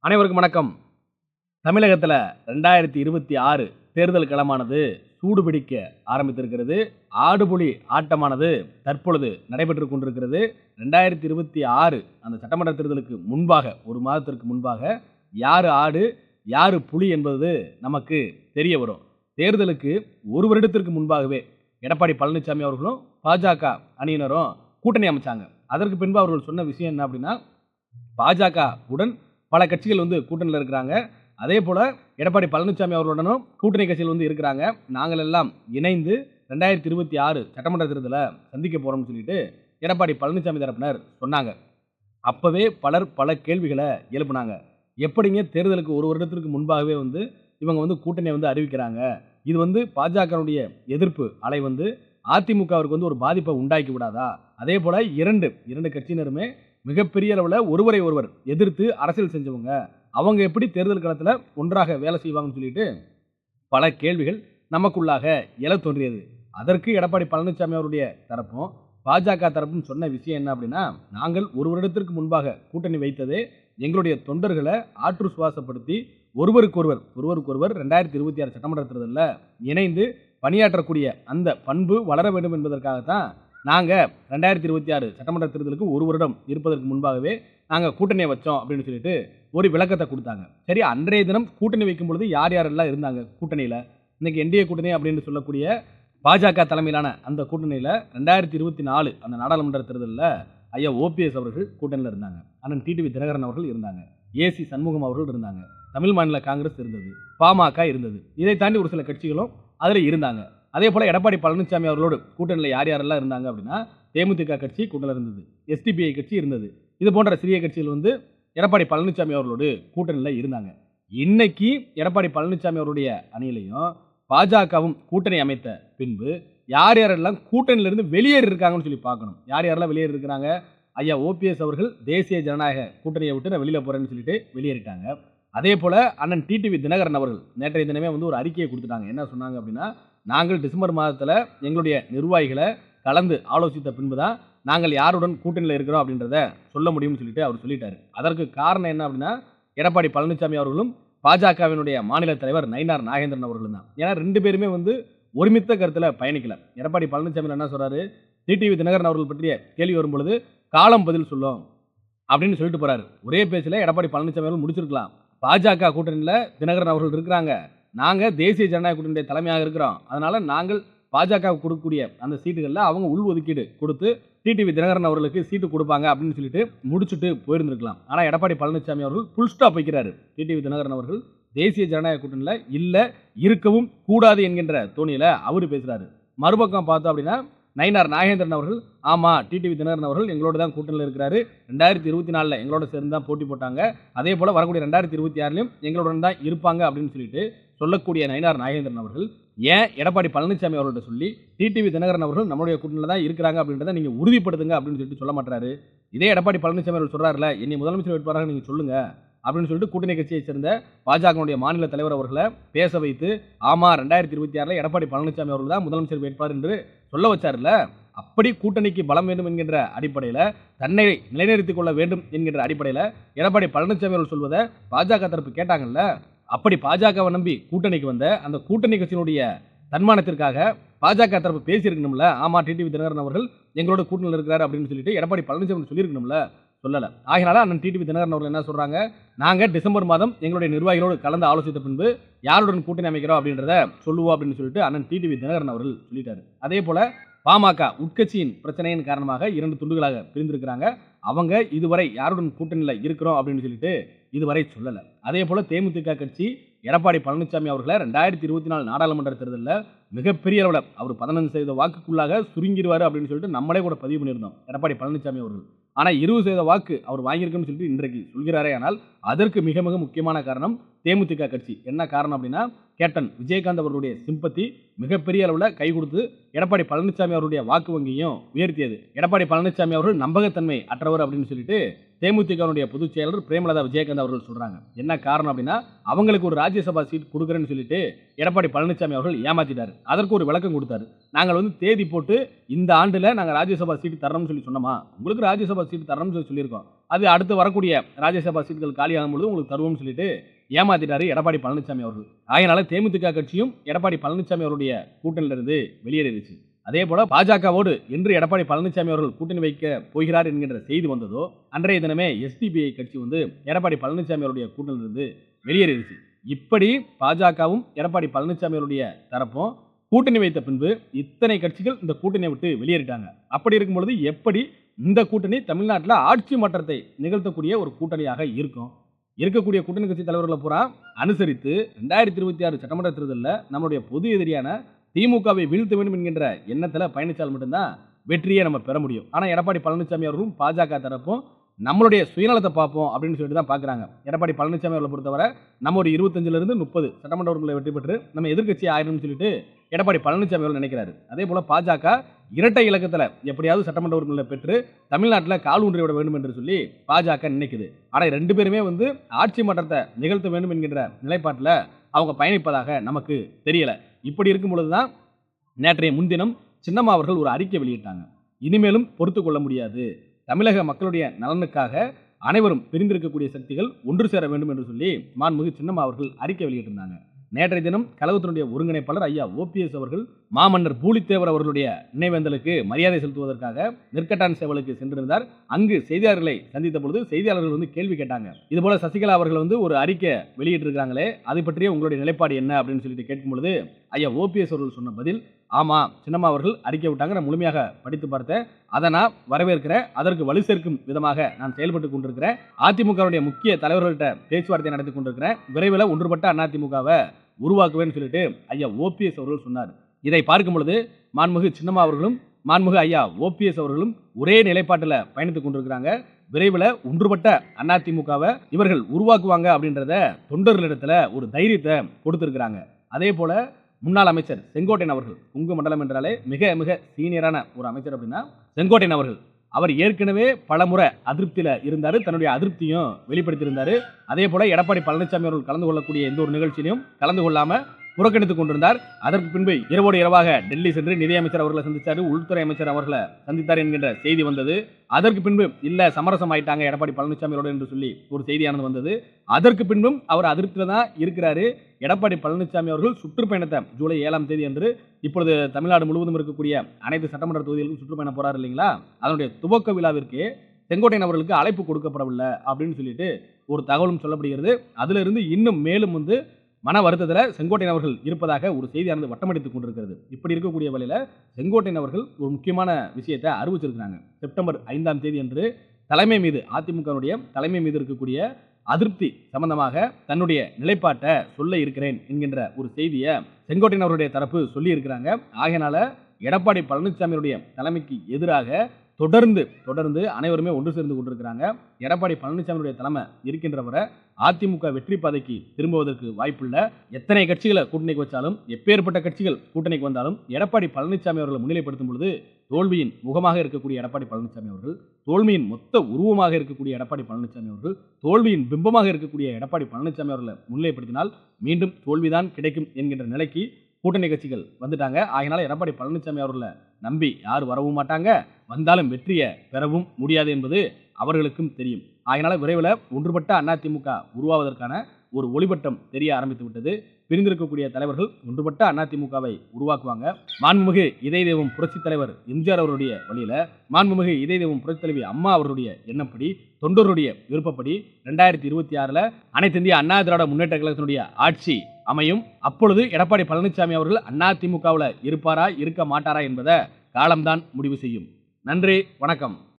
அனைவருக்கும் வணக்கம். தமிழகத்தில் 2026 தேர்தல் களமானது சூடுபிடிக்க ஆரம்பித்திருக்கிறது. ஆடுபுலி ஆட்டமானது தற்பொழுது நடைபெற்றுக் கொண்டிருக்கிறது. 2026 அந்த சட்டமன்ற தேர்தலுக்கு முன்பாக, ஒரு மாதத்திற்கு முன்பாக யாரு ஆடு யாரு புலி என்பது நமக்கு தெரிய வரும். தேர்தலுக்கு ஒரு வருடத்திற்கு முன்பாகவே எடப்பாடி பழனிசாமி அவர்களும் பாஜக அணியினரும் கூட்டணி அமைச்சாங்க. அதற்கு பின்பு அவர்கள் சொன்ன விஷயம் என்ன அப்படின்னா, பாஜக உடன் பல கட்சிகள் கூட்டணியில் இருக்கிறாங்க. அதே போல எடப்பாடி பழனிசாமி அவர்களுடனும் கூட்டணி கட்சிகள் இருக்கிறாங்க. நாங்கள் எல்லாம் இணைந்து 2026 சட்டமன்ற தேர்தலை சந்திக்க போறோம்னு சொல்லிட்டு எடப்பாடி பழனிசாமி தரப்பினர் சொன்னாங்க. அப்பவே பலர் பல கேள்விகளை எழுப்புனாங்க. எப்படிங்க தேர்தலுக்கு ஒரு வருடத்திற்கு முன்பாகவே இவங்க கூட்டணியை அறிவிக்கிறாங்க? இது பாஜகவுடைய எதிர்ப்பு அலை அதிமுகவிற்கு ஒரு பாதிப்பை உண்டாக்கி விடாதா? அதே போல இரண்டு கட்சியினருமே மிகப்பெரிய அளவில் ஒருவரை ஒருவர் எதிர்த்து அரசியல் செஞ்சவங்க. அவங்க எப்படி தேர்தல் களத்தில் ஒன்றாக வேலை செய்வாங்கன்னு சொல்லிட்டு பல கேள்விகள் நமக்குள்ளாக எழ தோன்றியது. அதற்கு எடப்பாடி பழனிசாமி அவருடைய தரப்பும் பாஜக தரப்பும் சொன்ன விஷயம் என்ன அப்படின்னா, நாங்கள் ஒரு வருடத்திற்கு முன்பாக கூட்டணி வைத்ததே எங்களுடைய தொண்டர்களை ஆற்று சுவாசப்படுத்தி ஒருவருக்கொருவர் 2026 சட்டமன்ற தேர்தலில் இணைந்து பணியாற்றக்கூடிய அந்த பண்பு வளர வேண்டும் என்பதற்காகத்தான் நாங்கள் 2026 சட்டமன்ற தேர்தலுக்கு ஒரு வருடம் இருப்பதற்கு முன்பாகவே நாங்கள் கூட்டணியை வச்சோம் அப்படின்னு சொல்லிட்டு ஒரு விளக்கத்தை கொடுத்தாங்க. சரி, அன்றைய தினம் கூட்டணி வைக்கும் பொழுது யார் யாரெல்லாம் இருந்தாங்க கூட்டணியில்? இன்னைக்கு என்டிஏ கூட்டணி அப்படின்னு சொல்லக்கூடிய பாஜக தலைமையிலான அந்த கூட்டணியில் 2024 அந்த நாடாளுமன்ற தேர்தலில் ஐயா ஓபிஎஸ் அவர்கள் கூட்டணியில் இருந்தாங்க. அண்ணன் டிடிவி தினகரன் அவர்கள் இருந்தாங்க. ஏசி சண்முகம் அவர்கள் இருந்தாங்க. தமிழ் மாநில காங்கிரஸ் இருந்தது. பாமக இருந்தது. இதை தாண்டி ஒரு சில கட்சிகளும் அதில் இருந்தாங்க. அதே போல எடப்பாடி பழனிசாமி அவர்களோடு கூட்டணியில் யார் யாரெல்லாம் இருந்தாங்க அப்படின்னா, தேமுதிக கட்சி கூட்டணியில் இருந்தது. எஸ்டிபிஐ கட்சி இருந்தது. இது போன்ற சிறிய கட்சிகள் எடப்பாடி பழனிசாமி அவர்களோடு கூட்டணியில் இருந்தாங்க. இன்னைக்கு எடப்பாடி பழனிசாமி அவருடைய அணியிலையும் பாஜகவும் கூட்டணி அமைத்த பின்பு யார் யாரெல்லாம் கூட்டணியிலிருந்து வெளியேறி இருக்காங்கன்னு சொல்லி பார்க்கணும். யார் யாரெல்லாம் வெளியேறி இருக்கிறாங்க? ஐயா ஓபிஎஸ் அவர்கள் தேசிய ஜனநாயக கூட்டணியை விட்டு நான் வெளியில் போறேன்னு சொல்லிட்டு வெளியேறிட்டாங்க. அதே போல அண்ணன் டிடிவி தினகரன் அவர்கள் நேற்றைய தினமே ஒரு அறிக்கையை கொடுத்துட்டாங்க. என்ன சொன்னாங்க அப்படின்னா, நாங்கள் டிசம்பர் மாதத்தில் எங்களுடைய நிர்வாகிகளை கலந்து ஆலோசித்த பின்பு தான் நாங்கள் யாருடன் கூட்டணியில் இருக்கிறோம் அப்படின்றத சொல்ல முடியும்னு சொல்லிட்டு அவர் சொல்லிட்டாரு. அதற்கு காரணம் என்ன அப்படின்னா, எடப்பாடி பழனிசாமி அவர்களும் பாஜகவினுடைய மாநில தலைவர் நயினார் நாகேந்திரன் அவர்களும் தான். ஏன்னா ரெண்டு பேருமே ஒருமித்த கருத்தில் பயணிக்கல. எடப்பாடி பழனிசாமி என்ன சொல்றாரு, டிடிவி தினகரன் அவர்கள் பற்றிய கேள்வி வரும்பொழுது காலம் பதில் சொல்லும் அப்படின்னு சொல்லிட்டு போறாரு. ஒரே பேச்சில் எடப்பாடி பழனிசாமி அவர்கள் முடிச்சிருக்கலாம். பாஜக கூட்டணியில் தினகரன் அவர்கள் இருக்கிறாங்க, நாங்கள் தேசிய ஜனநாயக கூட்டணியுடைய தலைமையாக இருக்கிறோம், அதனால நாங்கள் பாஜக கொடுக்கக்கூடிய அந்த சீட்டுகளில் அவங்க உள் ஒதுக்கீடு கொடுத்து டிடிவி தினகரன் அவர்களுக்கு சீட்டு கொடுப்பாங்க அப்படின்னு சொல்லிட்டு முடிச்சுட்டு போயிருந்திருக்கலாம். ஆனால் எடப்பாடி பழனிசாமி அவர்கள் புல் ஸ்டாப் வைக்கிறாரு. டிடிவி தினகரன் அவர்கள் தேசிய ஜனநாயக கூட்டணியில் இல்லை, இருக்கவும் கூடாது என்கின்ற தோணியில் அவர் பேசுகிறாரு. மறுபக்கம் பார்த்தோம் அப்படின்னா, நயினார் நாகேந்திரன் அவர்கள் ஆமா டிடிவி தினகரன் அவர்கள் எங்களோட தான் கூட்டணியில் இருக்கிறாரு, 2024 எங்களோட சேர்ந்து தான் போட்டி போட்டாங்க, அதே போல வரக்கூடிய 2026 எங்களுடன் தான் இருப்பாங்க அப்படின்னு சொல்லிட்டு சொல்லக்கூடிய நயினார் நாகேந்திரன் அவர்கள் ஏன் எடப்பாடி பழனிசாமி அவர்கள்ட்ட சொல்லி டிடிவி தினகரன் அவர்கள் நம்மளுடைய கூட்டணியில் தான் இருக்கிறாங்க அப்படின்றத நீங்க உறுதிப்படுத்துங்க அப்படின்னு சொல்லிட்டு சொல்ல மாட்டாரு? இதே எடப்பாடி பழனிசாமி அவர்கள் சொல்றாருல, என்னை முதலமைச்சர் வேட்பாளராக நீங்க சொல்லுங்க அப்படின்னு சொல்லிட்டு கூட்டணி கட்சியை சேர்ந்த பாஜகவுடைய மாநில தலைவர் அவர்களை பேச வைத்து, ஆமா 2026 எடப்பாடி பழனிசாமி அவர்கள் தான் முதலமைச்சர் வேட்பாளர் என்று சொல்ல வச்சார்ல. அப்படி கூட்டணிக்கு பலம் வேண்டும் என்கின்ற அடிப்படையில், தன்னை நிலைநிறுத்திக் கொள்ள வேண்டும் என்கின்ற அடிப்படையில் எடப்பாடி பழனிசாமி அவர்கள் சொல்வதை பாஜக தரப்பு கேட்டாங்கல்ல. அப்படி பாஜகவை நம்பி கூட்டணிக்கு வந்த அந்த கூட்டணி கட்சியினுடைய தன்மானத்திற்காக பாஜக தரப்பு பேசியிருக்கணும்ல. ஆமா டிடிவி தினகரன் அவர்கள் எங்களோட கூட்டணியில் இருக்கிறார் அப்படின்னு சொல்லிட்டு எடப்பாடி பழனிசாமி சொல்லியிருக்கணும்ல, சொல்லல. ஆகினால அண்ணன் டிடிவி தினகரன் அவர்கள் என்ன சொல்றாங்க, நாங்க டிசம்பர் மாதம் எங்களுடைய நிர்வாகிகளோடு கலந்து ஆலோசித்த பின்பு யாருடன் கூட்டணி அமைக்கிறோம் அப்படின்றத சொல்லுவோம் அப்படின்னு சொல்லிட்டு அண்ணன் டிடிவி தினகரன் அவர்கள் சொல்லிட்டாரு. அதே போல பாமக உட்கட்சியின் பிரச்சனையின் காரணமாக 2 துண்டுகளாக பிரிந்திருக்கிறாங்க. அவங்க இதுவரை யாருடன் கூட்டணியில் இருக்கிறோம் அப்படின்னு சொல்லிட்டு இதுவரை சொல்லல. அதே போல தேமுதிக கட்சி எடப்பாடி பழனிசாமி அவர்களை 2024 நாடாளுமன்ற தேர்தலில் மிகப்பெரிய அளவில் அவர் 15% வாக்குக்குள்ளாக சுருங்கிடுவார் அப்படின்னு சொல்லிட்டு நம்மளே கூட பதிவு பண்ணியிருந்தோம் எடப்பாடி பழனிசாமி அவர்கள். ஆனால் 20% வாக்கு அவர் வாங்கியிருக்குன்னு சொல்லிட்டு இன்றைக்கு சொல்கிறாரே. ஆனால் அதற்கு மிக மிக முக்கியமான காரணம் தேமுதிக கட்சி. என்ன காரணம் அப்படின்னா, கேப்டன் விஜயகாந்த் அவர்களுடைய சிம்பத்தி மிகப்பெரிய அளவில் கை கொடுத்து எடப்பாடி பழனிசாமி அவருடைய வாக்கு வங்கியும் உயர்த்தியது. எடப்பாடி பழனிசாமி அவர்கள் நம்பகத்தன்மை அற்றவர் அப்படின்னு சொல்லிட்டு தேமுதிகவுடைய பொதுச் செயலர் பிரேமலதா விஜயகாந்த் அவர்கள் சொல்றாங்க. என்ன காரணம் அப்படின்னா, அவங்களுக்கு ஒரு ராஜ்யசபா சீட் கொடுக்குறேன்னு சொல்லிட்டு எடப்பாடி பழனிசாமி அவர்கள் ஏமாத்திட்டாரு. அதற்கு ஒரு விளக்கம் கொடுத்தாரு. நாங்கள் தேதி போட்டு இந்த ஆண்டுல நாங்கள் ராஜ்யசபா சீட் தரணும்னு சொல்லி சொன்னோமா, உங்களுக்கு ராஜ்யசபா சீட் தரணும்னு சொல்லியிருக்கோம், அது அடுத்து வரக்கூடிய ராஜ்யசபா சீட்டுகள் காலியாகும் பொழுது உங்களுக்கு தருவோம்னு சொல்லிட்டு ஏமாத்திட்டாரு எடப்பாடி பழனிசாமி அவர்கள். அதனால தேமுதிக கட்சியும் எடப்பாடி பழனிசாமி அவருடைய கூட்டணியிலிருந்து வெளியேறிடுச்சு. அதே போல பாஜகவோடு என்று எடப்பாடி பழனிசாமி அவர்கள் கூட்டணி வைக்க போகிறார் என்கின்ற செய்தி வந்ததோ, அன்றைய தினமே எஸ்டிபிஐ கட்சி எடப்பாடி பழனிசாமி அவருடைய கூட்டணியிலிருந்து வெளியேறிடுச்சு. இப்படி பாஜகவும் எடப்பாடி பழனிசாமி அவருடைய தரப்பும் கூட்டணி வைத்த பின்பு இத்தனை கட்சிகள் இந்த கூட்டணியை விட்டு வெளியேறிட்டாங்க. அப்படி இருக்கும் பொழுது எப்படி இந்த கூட்டணி தமிழ்நாட்டில் ஆட்சி மாற்றத்தை நிகழ்த்தக்கூடிய ஒரு கூட்டணியாக இருக்கும்? இருக்கக்கூடிய கூட்டணி கட்சி தலைவர்களை பூரா அனுசரித்து 2026 சட்டமன்ற தேர்தலில் நம்மளுடைய பொது எதிரியான திமுகவை வீழ்த்த வேண்டும் என்கின்ற எண்ணத்தில் பயணித்தால் மட்டும்தான் வெற்றியை நம்ம பெற முடியும். ஆனால் எடப்பாடி பழனிசாமி அவர்களும் பாஜக தரப்பும் நம்மளுடைய சுயநலத்தை பார்ப்போம் அப்படின்னு சொல்லிட்டு தான் பார்க்குறாங்க. எடப்பாடி பழனிசாமி அவர்களை பொறுத்தவரை நம்ம ஒரு 25லிருந்து 30 சட்டமன்ற உறுப்பினர்களை வெற்றி பெற்று நம்ம எதிர்க்கட்சி ஆயிரம்னு சொல்லிட்டு எடப்பாடி பழனிசாமி அவர்கள் நினைக்கிறாரு. அதே போல பாஜக இரட்டை இலக்கத்தில் எப்படியாவது சட்டமன்ற உறுப்பினர்களை பெற்று தமிழ்நாட்டில் கால் ஊன்றி விட வேண்டும் என்று சொல்லி பாஜக நினைக்குது. ஆனால் 2 பேருமே ஆட்சி மாற்றத்தை நிகழ்த்த வேண்டும் என்கின்ற நிலைப்பாட்டில் அவங்க பயணிப்பதாக நமக்கு தெரியல. இப்படி இருக்கும் பொழுதுதான் நேற்றைய முன்தினம் சின்னம்மா அவர்கள் ஒரு அறிக்கை வெளியிட்டாங்க. இனிமேலும் பொறுத்து கொள்ள முடியாது, தமிழக மக்களுடைய நலனுக்காக அனைவரும் பிரிந்திருக்கக்கூடிய சக்திகள் ஒன்று சேர வேண்டும் என்று சொல்லி மாண்புமிகு சின்னம்மா அவர்கள் அறிக்கை வெளியிட்டிருந்தாங்க. நேற்றைய தினம் கழகத்தினுடைய ஒருங்கிணைப்பாளர் ஐயா ஓபிஎஸ் அவர்கள் மாமன்னர் பூலித்தேவர் அவர்களுடைய நினைவேந்தலுக்கு மரியாதை செலுத்துவதற்காக நெற்கட்டான் சேவலுக்கு சென்றிருந்தார். அங்கு செய்தியாளர்களை சந்தித்த பொழுது செய்தியாளர்கள் கேள்வி கேட்டாங்க. இதுபோல சசிகலா அவர்கள் ஒரு அறிக்கை வெளியிட்டிருக்காங்களே, அதை பற்றிய உங்களுடைய நிலைப்பாடு என்ன அப்படின்னு சொல்லிட்டு கேட்கும் பொழுது ஐயா ஓபிஎஸ் அவர்கள் சொன்ன பதில், ஆமா சின்னம்மா அவர்கள் அறிக்கை விட்டாங்க, நான் முழுமையாக படித்து பார்த்தேன், அதை நான் வரவேற்கிறேன், அதற்கு வலு சேர்க்கும் விதமாக நான் செயல்பட்டு கொண்டிருக்கிறேன், அதிமுகவுடைய முக்கிய தலைவர்கள்ட்ட பேச்சுவார்த்தை நடத்தி கொண்டிருக்கிறேன், விரைவில் ஒன்றுபட்ட அதிமுகவை உருவாக்குவேன்னு சொல்லிட்டு ஐயா ஓபிஎஸ் அவர்கள் சொன்னார். இதை பார்க்கும் பொழுது மாண்புமிகு சின்னம்மா அவர்களும் மாண்புமிகு ஐயா ஓபிஎஸ் அவர்களும் ஒரே நிலைப்பாட்டில் பயணித்துக் கொண்டிருக்கிறாங்க. விரைவில் ஒன்றுபட்ட அதிமுகவை இவர்கள் உருவாக்குவாங்க அப்படின்றத தொண்டர்களிடத்துல ஒரு தைரியத்தை கொடுத்திருக்கிறாங்க. அதே போல முன்னாள் அமைச்சர் செங்கோட்டையன் அவர்கள், உங்க மண்டலம் என்றாலே மிக மிக சீனியரான ஒரு அமைச்சர் அப்படின்னா செங்கோட்டையன் அவர்கள், அவர் ஏற்கனவே பலமுறை அதிருப்தியில் இருந்தார், தன்னுடைய அதிருப்தியும் வெளிப்படுத்தியிருந்தார். அதே போல எடப்பாடி பழனிசாமி அவர்கள் கலந்து கொள்ளக்கூடிய எந்த ஒரு நிகழ்ச்சியிலும் கலந்து கொள்ளாமல் புறக்கணித்துக் கொண்டிருந்தார். அதற்கு பின்பு இரவோடு இரவாக டெல்லி சென்று நிதியமைச்சர் அவர்களை சந்தித்தார், உள்துறை அமைச்சர் அவர்களை சந்தித்தார் என்கின்ற செய்தி வந்தது. அதற்கு பின்பு இல்ல சமரசம் ஆயிட்டாங்க எடப்பாடி பழனிசாமியோடு என்று சொல்லி ஒரு செய்தியானது வந்தது. அதற்கு பின்பும் அவர் அதிருப்தியில் தான் இருக்கிறாரு. எடப்பாடி பழனிசாமி அவர்கள் சுற்றுப்பயணத்தை ஜூலை 7ஆம் தேதி அன்று இப்பொழுது தமிழ்நாடு முழுவதும் இருக்கக்கூடிய அனைத்து சட்டமன்ற தொகுதிகளுக்கும் சுற்றுப்பயணம் போறாரு இல்லைங்களா, அதனுடைய துவக்க விழாவிற்கு செங்கோட்டையன் அவர்களுக்கு அழைப்பு கொடுக்கப்படவில்லை அப்படின்னு சொல்லிட்டு ஒரு தகவலும் சொல்லப்படுகிறது. அதுல இருந்து இன்னும் மேலும் மன வருத்தத்தில் செங்கோட்டையன் அவர்கள் இருப்பதாக ஒரு செய்தியானது வட்டமடித்துக் கொண்டிருக்கிறது. இப்படி இருக்கக்கூடிய வழியில் செங்கோட்டையன் அவர்கள் ஒரு முக்கியமான விஷயத்தை அறிவிச்சிருக்கிறாங்க. செப்டம்பர் 5ஆம் தேதி அன்று தலைமை மீது அதிமுகவுடைய தலைமை மீது இருக்கக்கூடிய அதிருப்தி சம்பந்தமாக தன்னுடைய நிலைப்பாட்டை சொல்ல இருக்கிறேன் என்கின்ற ஒரு செய்தியை செங்கோட்டையன் அவருடைய தரப்பு சொல்லி இருக்கிறாங்க. ஆகையினால எடப்பாடி பழனிசாமியுடைய தலைமைக்கு எதிராக தொடர்ந்து அனைவருமே ஒன்று சேர்ந்து கொண்டிருக்கிறாங்க. எடப்பாடி பழனிசாமியுடைய தலைமை இருக்கின்ற வரை அதிமுக வெற்றி பாதைக்கு திரும்புவதற்கு வாய்ப்புள்ள எத்தனை கட்சிகளை கூட்டணிக்கு வச்சாலும், எப்பேற்பட்ட கட்சிகள் கூட்டணிக்கு வந்தாலும் எடப்பாடி பழனிசாமி அவர்களை முன்னிலைப்படுத்தும் பொழுது தோல்வியின் முகமாக இருக்கக்கூடிய எடப்பாடி பழனிசாமி அவர்கள், தோல்வியின் மொத்த உருவமாக இருக்கக்கூடிய எடப்பாடி பழனிசாமி அவர்கள், தோல்வியின் பிம்பமாக இருக்கக்கூடிய எடப்பாடி பழனிசாமி அவர்களை முன்னிலைப்படுத்தினால் மீண்டும் தோல்விதான் கிடைக்கும் என்கின்ற நிலைக்கு கூட்டணி கட்சிகள் வந்துட்டாங்க. ஆகையினால எடப்பாடி பழனிசாமி அவர்களை நம்பி யாரும் வரவும் மாட்டாங்க, வந்தாலும் வெற்றியை பெறவும் முடியாது என்பது அவர்களுக்கும் தெரியும். ஆகையினால விரைவில் ஒன்றுபட்ட அதிமுக உருவாவதற்கான ஒரு ஒளிபட்டம் தெரிய ஆரம்பித்து விட்டது. பிரிந்திருக்கக்கூடிய தலைவர்கள் ஒன்றுபட்ட அதிமுகவை உருவாக்குவாங்க. மாண்புமிகு இதய தெய்வம் புரட்சித் தலைவர் எம்ஜிஆர் அவருடைய வழியில, மாண்புமிகு இதய தெய்வம் புரட்சித் தலைவி அம்மா அவருடைய எண்ணப்படி, தொண்டருடைய விருப்பப்படி 2026 அனைத்து இந்திய அண்ணா திராவிட முன்னேற்ற கழகத்தினுடைய ஆட்சி அமையும். அப்பொழுது எடப்பாடி பழனிசாமி அவர்கள் அதிமுகவில் இருப்பாரா இருக்க மாட்டாரா என்பதை காலம்தான் முடிவு செய்யும். நன்றி, வணக்கம்.